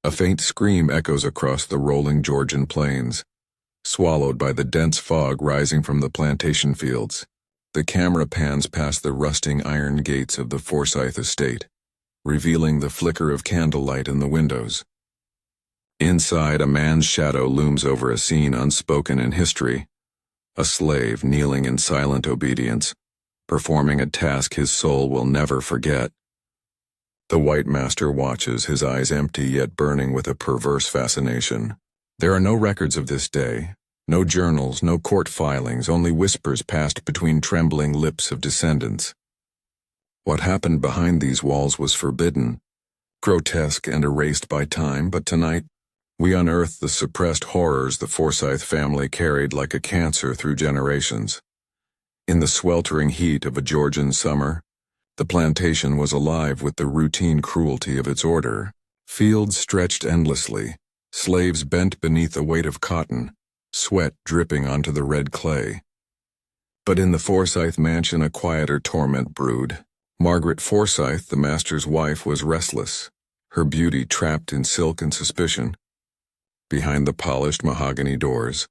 A faint scream echoes across the rolling Georgian plains, swallowed by the dense fog rising from the plantation fields. The camera pans past the rusting iron gates of the Forsythe estate, revealing the flicker of candlelight in the windows. Inside, a man's shadow looms over a scene unspoken in history, a slave kneeling in silent obedience, performing a task his soul will never forget. The white master watches, his eyes empty yet burning with a perverse fascination. There are no records of this day, no journals, no court filings, only whispers passed between trembling lips of descendants. What happened behind these walls was forbidden, grotesque and erased by time, but tonight, we unearth the suppressed horrors the Forsythe family carried like a cancer through generations. In the sweltering heat of a Georgian summer, the plantation was alive with the routine cruelty of its order. Fields stretched endlessly, slaves bent beneath the weight of cotton, sweat dripping onto the red clay. But in the Forsythe mansion a quieter torment brewed. Margaret Forsythe, the master's wife, was restless, her beauty trapped in silk and suspicion. Behind the polished mahogany doors,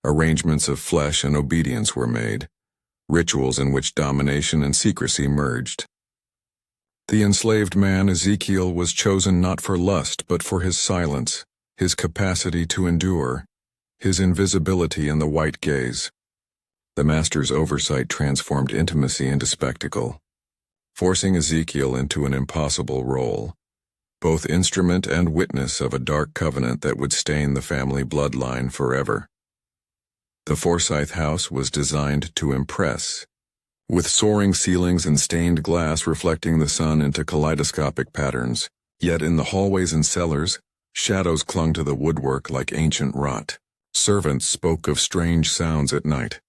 arrangements of flesh and obedience were made, rituals in which domination and secrecy merged. The enslaved man Ezekiel was chosen not for lust but for his silence, his capacity to endure, his invisibility in the white gaze. The master's oversight transformed intimacy into spectacle, forcing Ezekiel into an impossible role, both instrument and witness of a dark covenant that would stain the family bloodline forever. The Forsythe house was designed to impress, with soaring ceilings and stained glass reflecting the sun into kaleidoscopic patterns. Yet in the hallways and cellars, shadows clung to the woodwork like ancient rot. Servants spoke of strange sounds at night.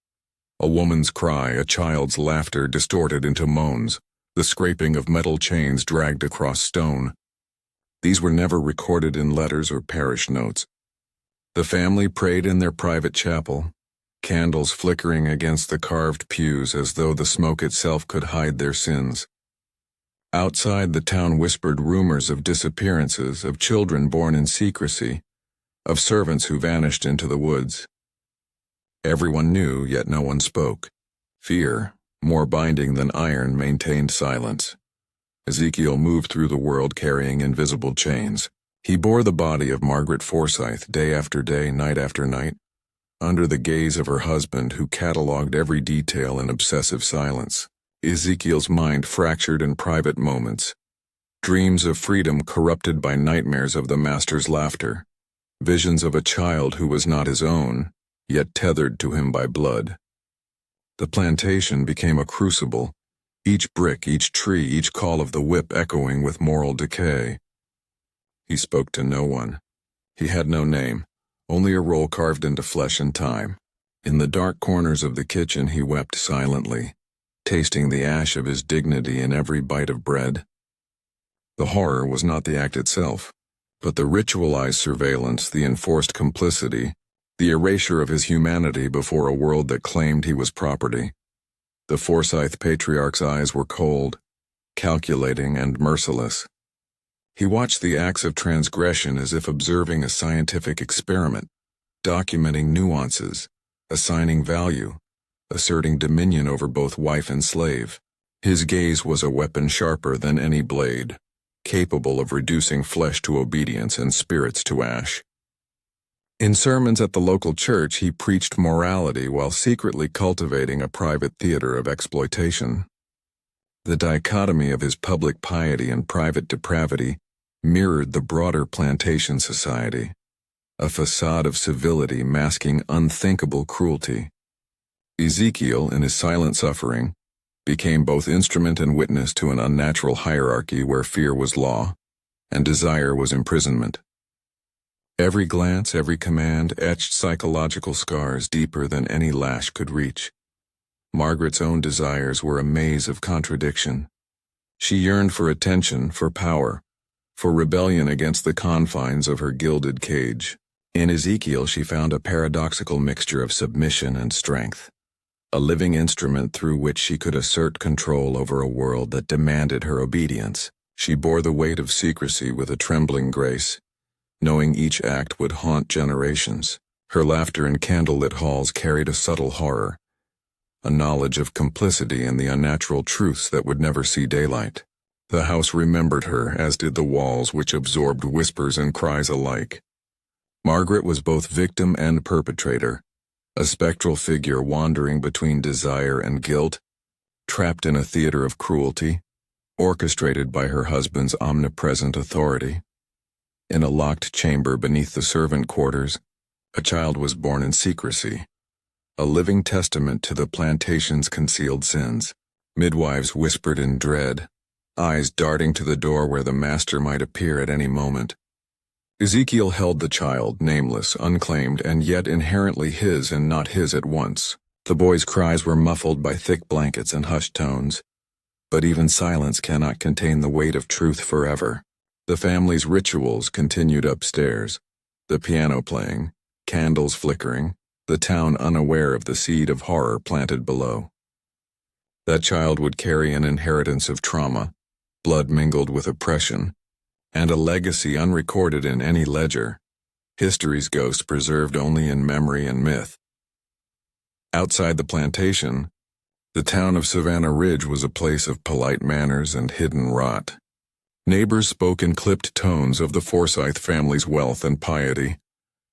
A woman's cry, a child's laughter distorted into moans, the scraping of metal chains dragged across stone. These were never recorded in letters or parish notes. The family prayed in their private chapel, candles flickering against the carved pews as though the smoke itself could hide their sins. Outside, the town whispered rumors of disappearances, of children born in secrecy, of servants who vanished into the woods. Everyone knew, yet no one spoke. Fear, more binding than iron, maintained silence. Ezekiel moved through the world carrying invisible chains. He bore the body of Margaret Forsythe day after day, night after night, under the gaze of her husband who catalogued every detail in obsessive silence. Ezekiel's mind fractured in private moments, dreams of freedom corrupted by nightmares of the master's laughter, visions of a child who was not his own, yet tethered to him by blood. The plantation became a crucible, each brick, each tree, each call of the whip echoing with moral decay. He spoke to no one. He had no name, only a role carved into flesh and time. In the dark corners of the kitchen he wept silently, tasting the ash of his dignity in every bite of bread. The horror was not the act itself, but the ritualized surveillance, the enforced complicity, the erasure of his humanity before a world that claimed he was property. The Forsythe patriarch's eyes were cold, calculating, and merciless. He watched the acts of transgression as if observing a scientific experiment, documenting nuances, assigning value, asserting dominion over both wife and slave. His gaze was a weapon sharper than any blade, capable of reducing flesh to obedience and spirits to ash. In sermons at the local church, he preached morality while secretly cultivating a private theater of exploitation. The dichotomy of his public piety and private depravity mirrored the broader plantation society, a facade of civility masking unthinkable cruelty. Ezekiel, in his silent suffering, became both instrument and witness to an unnatural hierarchy where fear was law and desire was imprisonment. Every glance, every command etched psychological scars deeper than any lash could reach. Margaret's own desires were a maze of contradiction. She yearned for attention, for power, for rebellion against the confines of her gilded cage. In Ezekiel she found a paradoxical mixture of submission and strength, a living instrument through which she could assert control over a world that demanded her obedience. She bore the weight of secrecy with a trembling grace, knowing each act would haunt generations. Her laughter in candlelit halls carried a subtle horror, a knowledge of complicity in the unnatural truths that would never see daylight. The house remembered her, as did the walls, which absorbed whispers and cries alike. Margaret was both victim and perpetrator, a spectral figure wandering between desire and guilt, trapped in a theater of cruelty, orchestrated by her husband's omnipresent authority. In a locked chamber beneath the servant quarters, a child was born in secrecy, a living testament to the plantation's concealed sins. Midwives whispered in dread, eyes darting to the door where the master might appear at any moment. Ezekiel held the child, nameless, unclaimed, and yet inherently his and not his at once. The boy's cries were muffled by thick blankets and hushed tones, but even silence cannot contain the weight of truth forever. The family's rituals continued upstairs, the piano playing, candles flickering, the town unaware of the seed of horror planted below. That child would carry an inheritance of trauma, blood mingled with oppression, and a legacy unrecorded in any ledger, history's ghost preserved only in memory and myth. Outside the plantation, the town of Savannah Ridge was a place of polite manners and hidden rot. Neighbors spoke in clipped tones of the Forsythe family's wealth and piety,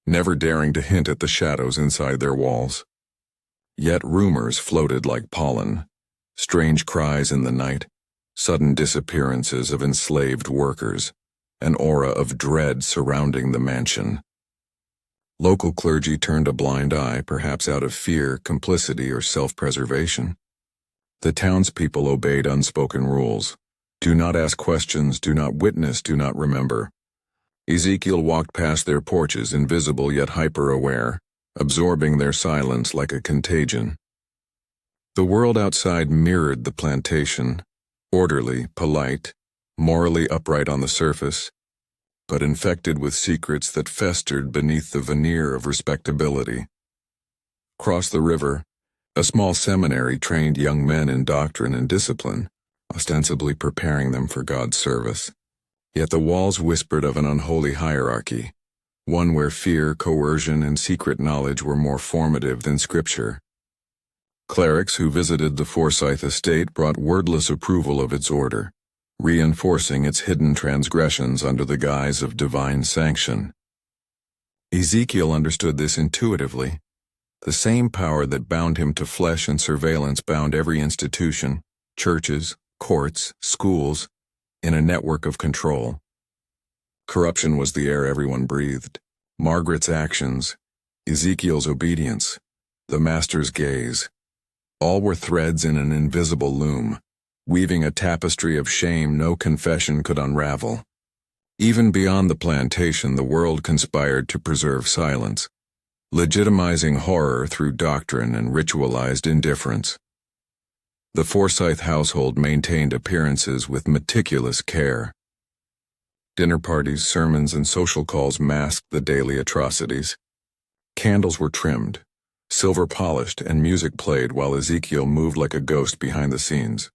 never daring to hint at the shadows inside their walls. Yet rumors floated like pollen, strange cries in the night, sudden disappearances of enslaved workers, an aura of dread surrounding the mansion. Local clergy turned a blind eye, perhaps out of fear, complicity, or self-preservation. The townspeople obeyed unspoken rules. Do not ask questions, do not witness, do not remember. Ezekiel walked past their porches, invisible yet hyper-aware, absorbing their silence like a contagion. The world outside mirrored the plantation, orderly, polite, morally upright on the surface, but infected with secrets that festered beneath the veneer of respectability. Across the river, a small seminary trained young men in doctrine and discipline, ostensibly preparing them for God's service. Yet the walls whispered of an unholy hierarchy, one where fear, coercion, and secret knowledge were more formative than scripture. Clerics who visited the Forsythe estate brought wordless approval of its order, reinforcing its hidden transgressions under the guise of divine sanction. Ezekiel understood this intuitively. The same power that bound him to flesh and surveillance bound every institution, churches, courts, schools, in a network of control. Corruption was the air everyone breathed. Margaret's actions, Ezekiel's obedience, the master's gaze, all were threads in an invisible loom, weaving a tapestry of shame no confession could unravel. Even beyond the plantation, the world conspired to preserve silence, legitimizing horror through doctrine and ritualized indifference. The Forsythe household maintained appearances with meticulous care. Dinner parties, sermons, and social calls masked the daily atrocities. Candles were trimmed, silver polished, and music played while Ezekiel moved like a ghost behind the scenes,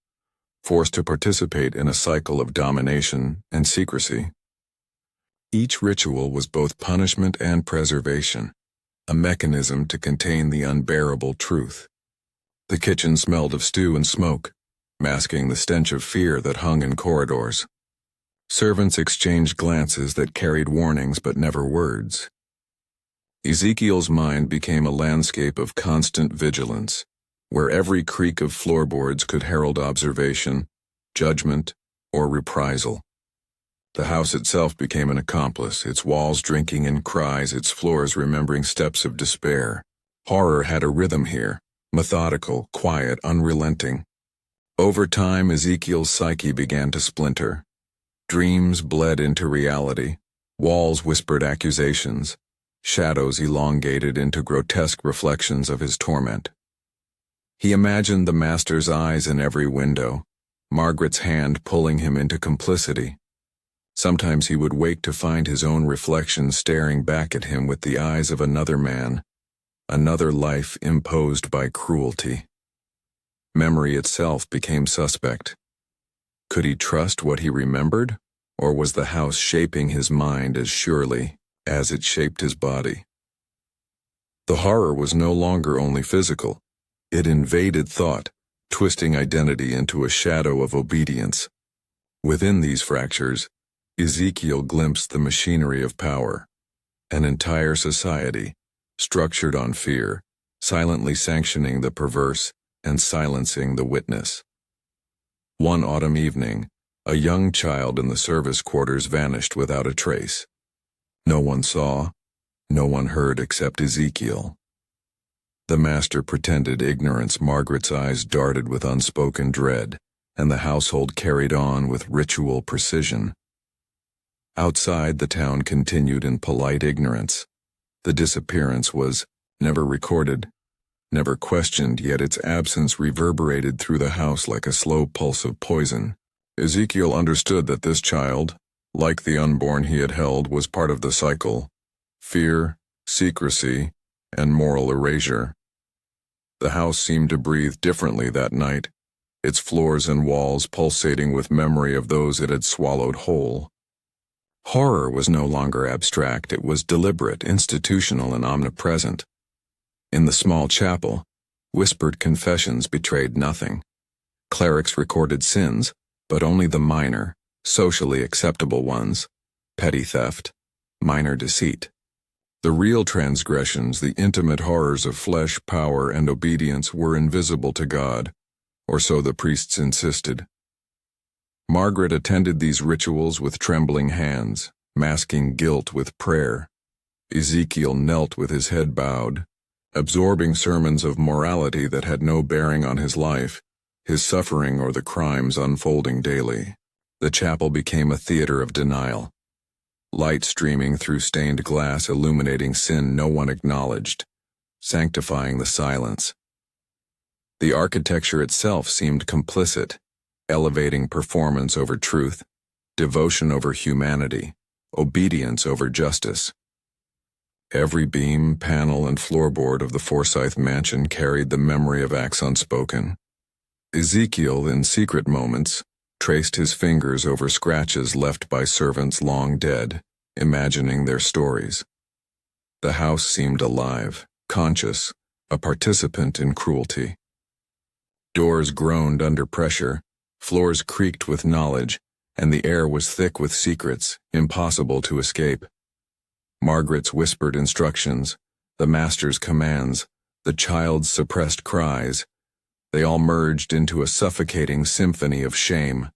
forced to participate in a cycle of domination and secrecy. Each ritual was both punishment and preservation, a mechanism to contain the unbearable truth. The kitchen smelled of stew and smoke, masking the stench of fear that hung in corridors. Servants exchanged glances that carried warnings but never words. Ezekiel's mind became a landscape of constant vigilance, where every creak of floorboards could herald observation, judgment, or reprisal. The house itself became an accomplice, its walls drinking in cries, its floors remembering steps of despair. Horror had a rhythm here, methodical, quiet, unrelenting. Over time, Ezekiel's psyche began to splinter. Dreams bled into reality, walls whispered accusations, shadows elongated into grotesque reflections of his torment. He imagined the master's eyes in every window, Margaret's hand pulling him into complicity. Sometimes he would wake to find his own reflection staring back at him with the eyes of another man, another life imposed by cruelty. Memory itself became suspect. Could he trust what he remembered, or was the house shaping his mind as surely? as it shaped his body. The horror was no longer only physical. It invaded thought, twisting identity into a shadow of obedience. Within these fractures, Ezekiel glimpsed the machinery of power, an entire society, structured on fear, silently sanctioning the perverse and silencing the witness. One autumn evening, a young child in the service quarters vanished without a trace. No one saw, no one heard except Ezekiel. The master pretended ignorance. Margaret's eyes darted with unspoken dread, and the household carried on with ritual precision. Outside, the town continued in polite ignorance. The disappearance was never recorded, never questioned, yet its absence reverberated through the house like a slow pulse of poison. Ezekiel understood that this child, like the unborn he had held, was part of the cycle: fear, secrecy, and moral erasure. The house seemed to breathe differently that night, its floors and walls pulsating with memory of those it had swallowed whole. Horror was no longer abstract, it was deliberate, institutional, and omnipresent. In the small chapel, whispered confessions betrayed nothing. Clerics recorded sins, but only the minor, socially acceptable ones: petty theft, minor deceit. The real transgressions, the intimate horrors of flesh, power, and obedience, were invisible to God, or so the priests insisted. Margaret attended these rituals with trembling hands, masking guilt with prayer. Ezekiel knelt with his head bowed, absorbing sermons of morality that had no bearing on his life, his suffering, or the crimes unfolding daily. The chapel became a theater of denial. Light streaming through stained glass, illuminating sin no one acknowledged, sanctifying the silence. The architecture itself seemed complicit, elevating performance over truth, devotion over humanity, obedience over justice. Every beam, panel, and floorboard of the Forsythe mansion carried the memory of acts unspoken. Ezekiel, in secret moments, traced his fingers over scratches left by servants long dead, imagining their stories. The house seemed alive, conscious, a participant in cruelty. Doors groaned under pressure, floors creaked with knowledge, and the air was thick with secrets, impossible to escape. Margaret's whispered instructions, the master's commands, the child's suppressed cries, they all merged into a suffocating symphony of shame.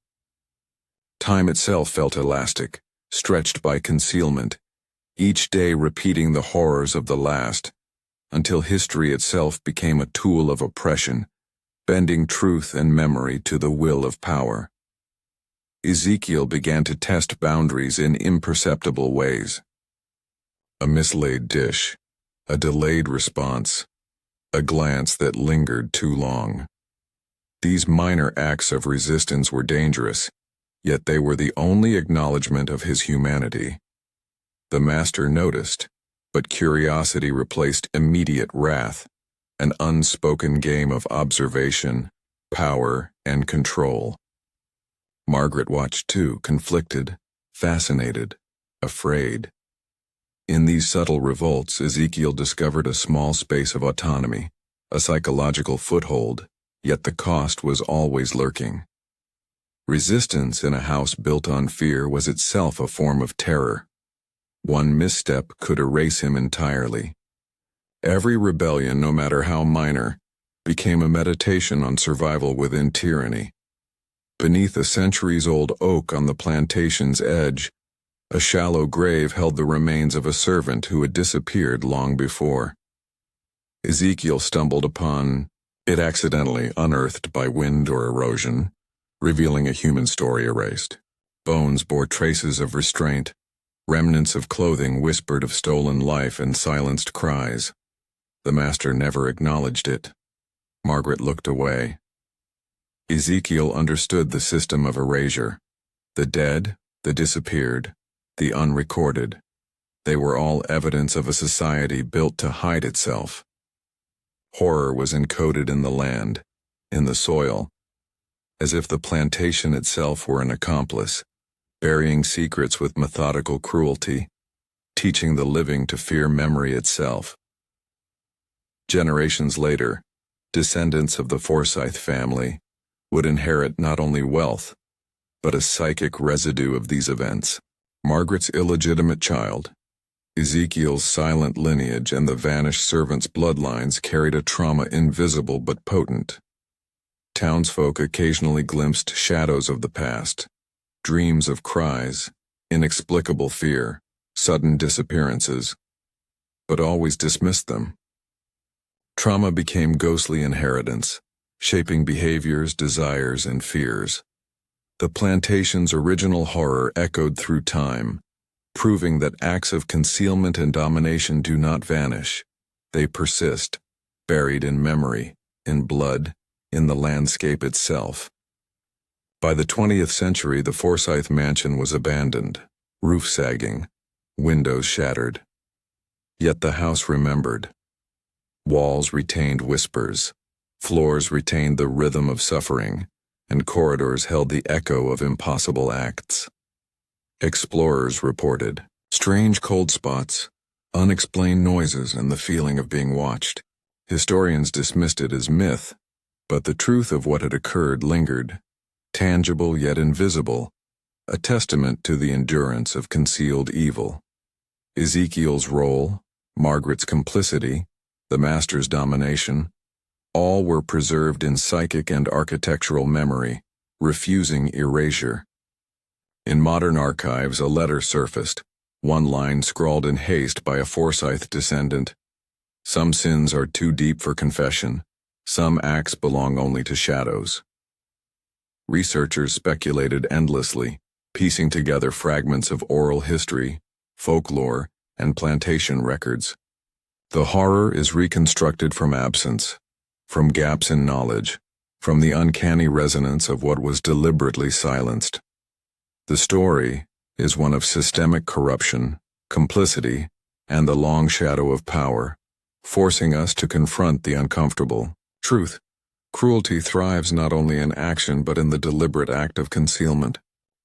Time itself felt elastic, stretched by concealment, each day repeating the horrors of the last, until history itself became a tool of oppression, bending truth and memory to the will of power. Ezekiel began to test boundaries in imperceptible ways. A mislaid dish, a delayed response, a glance that lingered too long. These minor acts of resistance were dangerous, yet they were the only acknowledgement of his humanity. The master noticed, but curiosity replaced immediate wrath, an unspoken game of observation, power, and control. Margaret watched too, conflicted, fascinated, afraid. In these subtle revolts, Ezekiel discovered a small space of autonomy, a psychological foothold, yet the cost was always lurking. Resistance in a house built on fear was itself a form of terror. One misstep could erase him entirely. Every rebellion, no matter how minor, became a meditation on survival within tyranny. Beneath a centuries-old oak on the plantation's edge, a shallow grave held the remains of a servant who had disappeared long before. Ezekiel stumbled upon it, accidentally unearthed by wind or erosion, revealing a human story erased. Bones bore traces of restraint, remnants of clothing whispered of stolen life and silenced cries. The master never acknowledged it. Margaret looked away. Ezekiel understood the system of erasure. The dead, the disappeared, the unrecorded. They were all evidence of a society built to hide itself. Horror was encoded in the land, in the soil, as if the plantation itself were an accomplice, burying secrets with methodical cruelty. teaching the living to fear memory itself. Generations later, descendants of the Forsythe family would inherit not only wealth, but a psychic residue of these events. Margaret's illegitimate child, Ezekiel's silent lineage, and the vanished servant's bloodlines carried a trauma invisible but potent. Townsfolk occasionally glimpsed shadows of the past, dreams of cries, inexplicable fear, sudden disappearances, but always dismissed them. Trauma became ghostly inheritance, shaping behaviors, desires, and fears. The plantation's original horror echoed through time, proving that acts of concealment and domination do not vanish. They persist, buried in memory, in blood, in the landscape itself. By the 20th century, the Forsythe mansion was abandoned, roof sagging, windows shattered. Yet the house remembered. Walls retained whispers, floors retained the rhythm of suffering, and corridors held the echo of impossible acts. Explorers reported strange cold spots, unexplained noises, and the feeling of being watched. Historians dismissed it as myth, but the truth of what had occurred lingered, tangible yet invisible, a testament to the endurance of concealed evil. Ezekiel's role, Margaret's complicity, the master's domination, all were preserved in psychic and architectural memory, refusing erasure. In modern archives, a letter surfaced, one line scrawled in haste by a Forsythe descendant. Some sins are too deep for confession. Some acts belong only to shadows. Researchers speculated endlessly, piecing together fragments of oral history, folklore, and plantation records. The horror is reconstructed from absence, from gaps in knowledge, from the uncanny resonance of what was deliberately silenced. The story is one of systemic corruption, complicity, and the long shadow of power, forcing us to confront the uncomfortable. Truth. Cruelty thrives not only in action but in the deliberate act of concealment.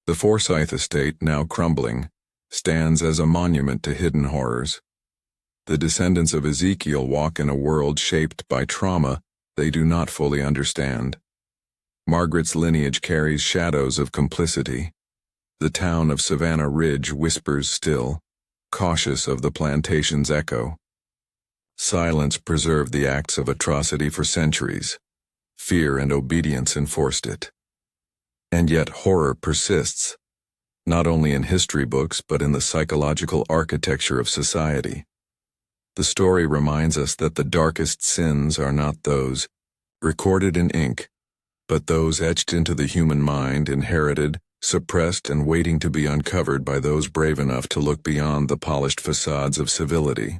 The Forsythe estate, now crumbling, stands as a monument to hidden horrors. The descendants of Ezekiel walk in a world shaped by trauma they do not fully understand. Margaret's lineage carries shadows of complicity. The town of Savannah Ridge whispers still, cautious of the plantation's echo. Silence preserved the acts of atrocity for centuries. Fear and obedience enforced it. And yet horror persists, not only in history books but in the psychological architecture of society. The story reminds us that the darkest sins are not those recorded in ink, but those etched into the human mind, inherited, suppressed, and waiting to be uncovered by those brave enough to look beyond the polished facades of civility.